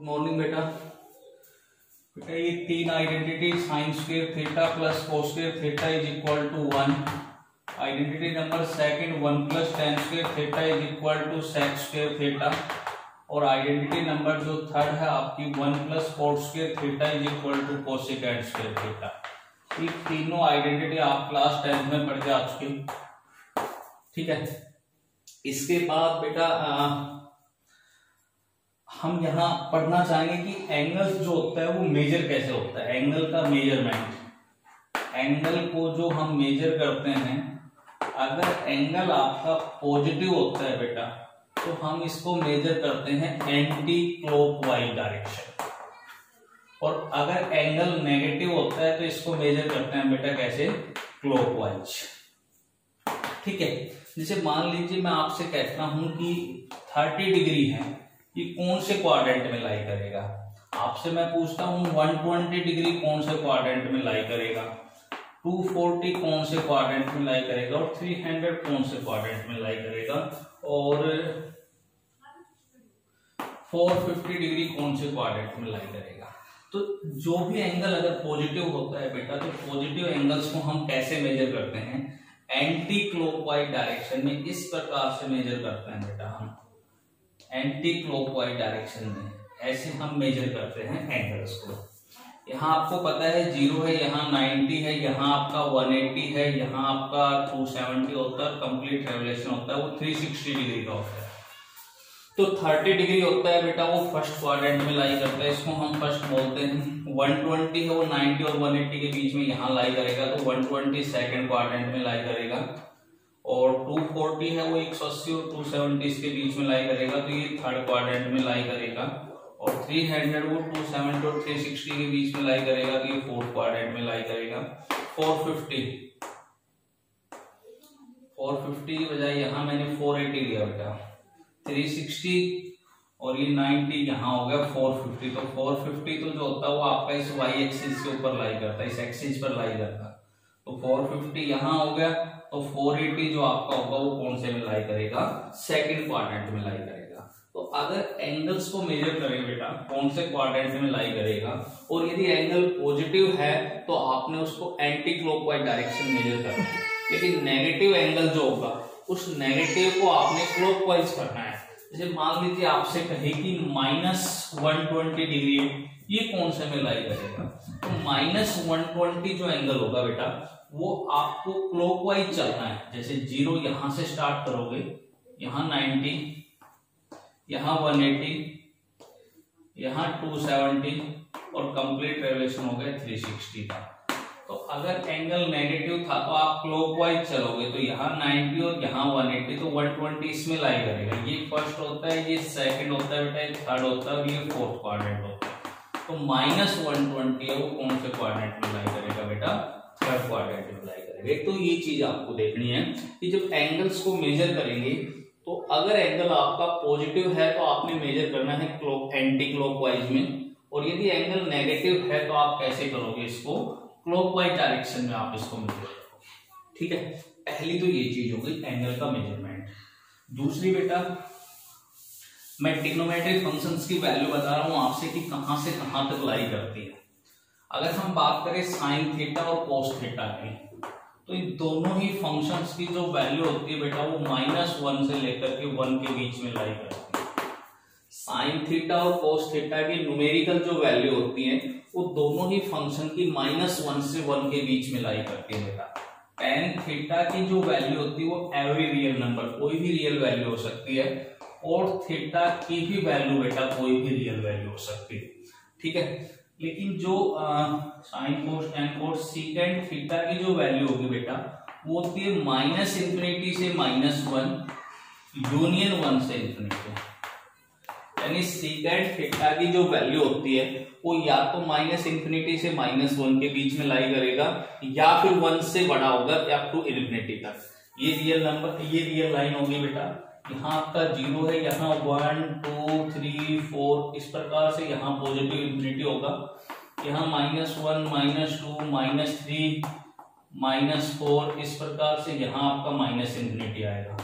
Morning बेटा। बेटा ये तीन identity sine square theta plus cos square theta is equal to 1। Identity number second 1 plus tan square theta is equal to sec square theta. और identity number जो third है आपकी 1 plus cot square theta is equal to cosecant square theta. ये तीनों identity आप class 10 में पढ़ के आ चुके, ठीक है। इसके बाद बेटा हम यहाँ पढ़ना चाहेंगे कि एंगल जो होता है वो मेजर कैसे होता है, एंगल का मेजरमेंट। एंगल को जो हम मेजर करते हैं, अगर एंगल आपका पॉजिटिव होता है बेटा तो हम इसको मेजर करते हैं एंटी क्लॉकवाइज डायरेक्शन, और अगर एंगल नेगेटिव होता है तो इसको मेजर करते हैं बेटा कैसे, क्लॉकवाइज, ठीक है। जैसे मान लीजिए मैं आपसे कहता हूं कि 30 डिग्री है, ये कौन से क्वाड्रेंट में लाई करेगा। आपसे मैं पूछता हूं 120 डिग्री कौन से क्वाड्रेंट में लाई करेगा, 240 कौन से क्वाड्रेंट में लाई करेगा, और 300 कौन से क्वाड्रेंट में लाई करेगा, और 450 डिग्री कौन से क्वाड्रेंट में लाई करेगा। तो जो भी एंगल अगर पॉजिटिव होता है बेटा, तो पॉजिटिव एंगल्स को हम कैसे मेजर करते हैं, एंटी क्लॉकवाइज डायरेक्शन में इस प्रकार से मेजर करते हैं बेटा। हम एंटी क्लॉकवाइज डायरेक्शन में ऐसे हम मेजर करते हैं एंगल्स को। यहाँ आपको पता है 0 है, यहाँ 90 है, यहाँ आपका 180 है, यहाँ आपका 270 होता है, कंप्लीट रेवोल्यूशन होता है वो 360 डिग्री का होता है। तो 30 डिग्री होता है बेटा वो फर्स्ट क्वाड्रेंट में लाई करता है, इसको हम फर्स्ट बोलते हैं। 120 है वो 90 और 180 के बीच में यहाँ लाई करेगा, तो 120 सेकंड क्वाड्रेंट में लाई करेगा। और 240 है वो 180 और 270 के बीच में लाई करेगा, तो ये थर्ड क्वाड्रेंट में लाई करेगा। और 300 वो 270 और 360 के बीच में लाई करेगा, तो ये फोर्थ क्वाड्रेंट में लाई करेगा। 450 की बजाय यहाँ मैंने 480 लिया बेटा, 360 और ये 90 यहाँ हो गया 450। तो 450 तो जो होता है वो आपका इस y एक्सिस के ऊपर लाई करता है, इस एक्सिस पर लाई करता है। तो 450 यहाँ हो गया, तो 480 जो आपका होगा वो कौन से में लाई करेगा, सेकंड क्वाड्रेंट में लाई करेगा। तो अगर एंगल्स को मेजर करें बेटा कौन से क्वाड्रेंट में लाई करेगा, और यदि एंगल पॉजिटिव है तो आपने उसको एंटी क्लॉकवाइज डायरेक्शन मेजर करना है। लेकिन नेगेटिव एंगल जो होगा उस नेगेटिव को आपने क्लॉकवाइज करना है। जैसे मान लीजिए आपसे कहे कि -120 डिग्री, ये कौन से में लाई करेगा, तो -120 जो एंगल होगा बेटा वो आपको क्लॉकवाइज चलना है। जैसे 0 यहां से स्टार्ट करोगे, यहाँ 90, यहाँ 180, यहाँ 270 और कंप्लीट रेवोल्यूशन हो गया 360 का। तो अगर एंगल नेगेटिव था तो आप क्लॉकवाइज चलोगे, तो यहाँ 90 और यहाँ 180, तो 120 इसमें लाई करेगा। ये फर्स्ट होता है, ये सेकंड होता है बेटा, ये थर्ड होता है और ये फोर्थ क्वाड्रेंट होता है। तो -120 है वो कौन से क्वाड्रेंट में लाई करेगा बेटा, थर्ड क्वाड्रेंट में लाई करेगा। तो ये चीज आपको देखनी है कि जब एंगल्स को मेजर करेंगे तो अगर एंगल आपका पॉजिटिव है तो आपने मेजर करना है एंटी क्लॉकवाइज में, और यदि एंगल नेगेटिव है तो आप कैसे करोगे, इसको क्लॉकवाइज डायरेक्शन में आप इसको मेजर करोगे, ठीक है। पहली तो ये चीज होगी एंगल का मेजरमेंट। दूसरी बेटा मैं ट्रिग्नोमेट्रिक फंक्शंस की वैल्यू बता रहा हूं आपसे कि कहां से कहां तक लाई करती है। अगर हम बात करें साइन थीटा और कोस थीटा की, तो इन दोनों ही फंक्शंस की जो वैल्यू होती है बेटा वो -1 से लेकर के 1 के बीच में लाई करती है। साइन थीटा और कोस थीटा की न्यूमेरिकल जो वैल्यू होती है वो दोनों ही फंक्शन की -1 से 1 के बीच में लाई करती है बेटा। टेन थीटा की जो वैल्यू होती है वो एवरी रियल नंबर, कोई भी रियल वैल्यू हो सकती है, और थीटा की भी वैल्यू बेटा कोई भी रियल वैल्यू हो सकती है, ठीक है। लेकिन जो साइन कोस टेन कोस सीकेंट थीटा की जो वैल्यू होगी बेटा वो होती है -∞ से -1 यूनियन 1 से ∞। यानी सीकेंट थीटा की जो वैल्यू होती है वो या तो -∞ से -1 के बीच में लाई करेगा, या फिर 1 से बड़ा होगा अप टू ∞ तक। ये रियल नंबर, ये रियल लाइन होगी बेटा। यहाँ आपका 0 है, यहाँ 1 2 3 4 इस प्रकार से यहाँ पॉजिटिव इन्फिनिटी होगा, यहाँ -1 -2 -3 -4 इस प्रकार से यहाँ आपका ∞ आएगा।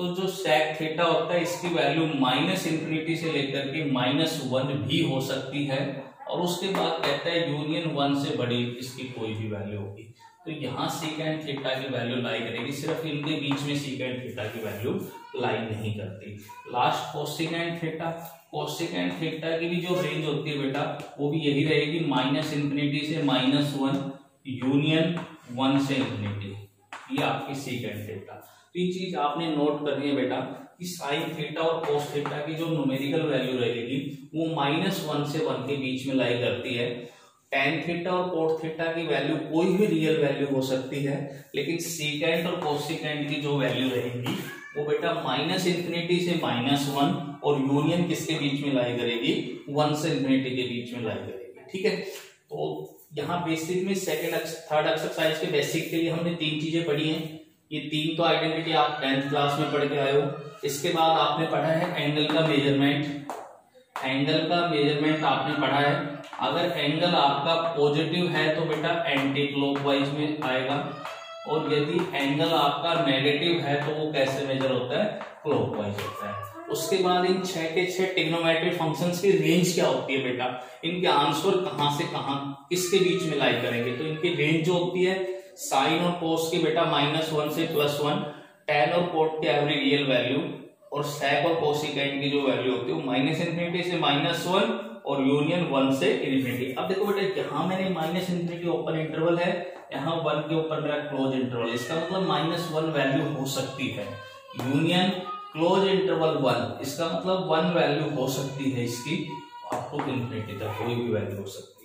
तो जो sec थीटा होता है इसकी वैल्यू -∞ से लेकर के -1 भी हो सकती है, और उसके बाद कहता है यूनियन 1 से बड़ी इसकी कोई भी वैल्यू होगी। तो यहाँ सेकेंड थीटा की वैल्यू लाई करेगी, सिर्फ इनके बीच में सेकेंड थीटा की वैल्यू लाई नहीं करती। Last cosecant theta, cosecant theta की भी जो रेंज होती है बेटा वो भी यही रहेगी, -∞ से -1 यूनियन 1 से ∞, ये आपकी सेकेंड थीटा। तो ये चीज आपने नोट करनी है बेटा कि साइन थीटा और कोस थीटा की जो न्यूमेरिकल वैल्यू रहेगी वो -1 से 1 के बीच में लाई करती है। टेन थीटा और कोट थीटा की वैल्यू कोई भी रियल वैल्यू हो सकती है, लेकिन सेकेंड और कोसेकेंड की जो वैल्यू रहेगी वो बेटा -∞ से -1 और यूनियन किसके बीच में लाई करेगी, 1 से ∞ के बीच में लाई करेगी। ठीक है, तो यहाँ बेसिक में थर्ड एक्सरसाइज के बेसिक के लिए हमने 3 चीजें पढ़ी हैं। ये 3 तो आइडेंटिटी आप 10th क्लास में पढ़ के आए हो। इसके बाद आपने पढ़ा है एंगल का मेजरमेंट, एंगल का मेजरमेंट आपने पढ़ा है। अगर एंगल आपका पॉजिटिव है तो बेटा एंटी क्लॉकवाइज में आएगा, और यदि एंगल आपका नेगेटिव है तो वो कैसे मेजर होता है, क्लॉकवाइज होता है। उसके बाद इन 6 के 6 ट्रिग्नोमेट्रिक फंक्शंस की रेंज क्या होती है बेटा, इनके आंसर कहां से कहां किसके बीच में लाई करेंगे, तो इनकी रेंज जो होती है साइन और कोस की बेटा -1 से +1, tan और कोट की एवरी रियल वैल्यू, और sec और कोसेकेंड की जो वैल्यू होती है वो -∞ से -1 और यूनियन 1 से ∞। अब देखो बेटा यहाँ मैंने -∞ ओपन इंटरवल है, यहाँ 1 के ऊपर मेरा क्लोज इंटरवल, इसका मतलब -1 वैल्यू हो सकती है। यूनियन क्लोज इंटरवल 1, इसका मतलब 1 वैल्यू हो सकती है इसकी, अप टू ∞ तक कोई भी वैल्यू हो सकती है।